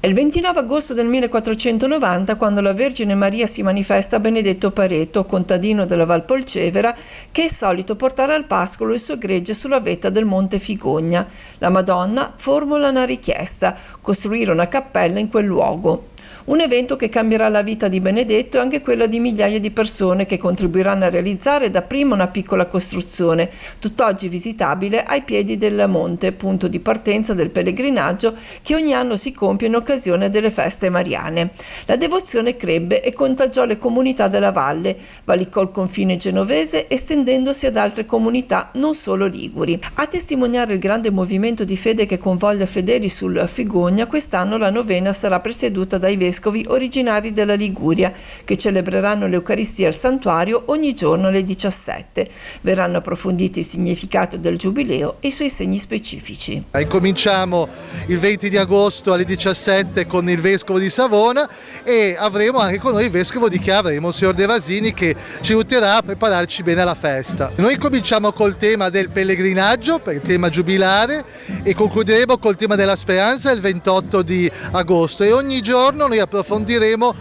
È il 29 agosto del 1490 quando la Vergine Maria si manifesta a Benedetto Pareto, contadino della Valpolcevera, che è solito portare al pascolo il suo gregge sulla vetta del Monte Figogna. La Madonna formula una richiesta: costruire una cappella in quel luogo. Un evento che cambierà la vita di Benedetto e anche quella di migliaia di persone che contribuiranno a realizzare dapprima una piccola costruzione, tutt'oggi visitabile ai piedi del monte, punto di partenza del pellegrinaggio che ogni anno si compie in occasione delle feste mariane. La devozione crebbe e contagiò le comunità della valle, valicò il confine genovese estendendosi ad altre comunità, non solo liguri. A testimoniare il grande movimento di fede che convoglia fedeli sul Figogna, quest'anno la novena sarà presieduta dai vescovi originari della Liguria, che celebreranno l'Eucaristia al santuario ogni giorno alle 17. Verranno approfonditi il significato del Giubileo e i suoi segni specifici. Incominciamo il 20 di agosto alle 17 con il Vescovo di Savona e avremo anche con noi il Vescovo di Chiara, il Signor De Vasini, che ci aiuterà a prepararci bene alla festa. Noi cominciamo col tema del pellegrinaggio, per il tema giubilare, e concluderemo col tema della speranza il 28 di agosto, e ogni giorno noi approfondiremo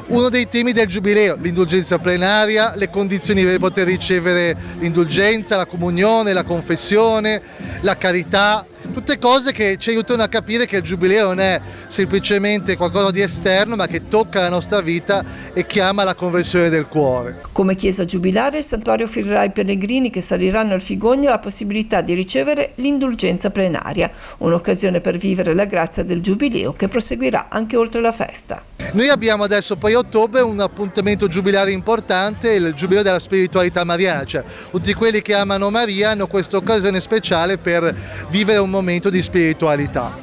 uno dei temi del Giubileo: l'indulgenza plenaria, le condizioni per poter ricevere l'indulgenza, la comunione, la confessione, la carità, tutte cose che ci aiutano a capire che il Giubileo non è semplicemente qualcosa di esterno, ma che tocca la nostra vita e chiama alla conversione del cuore. Come chiesa giubilare, il santuario offrirà ai pellegrini che saliranno al Figogna la possibilità di ricevere l'indulgenza plenaria, un'occasione per vivere la grazia del Giubileo che proseguirà anche oltre la festa. Noi abbiamo adesso poi a ottobre un appuntamento giubilare importante, il Giubileo della spiritualità mariana, cioè tutti quelli che amano Maria hanno questa occasione speciale per vivere un momento di spiritualità.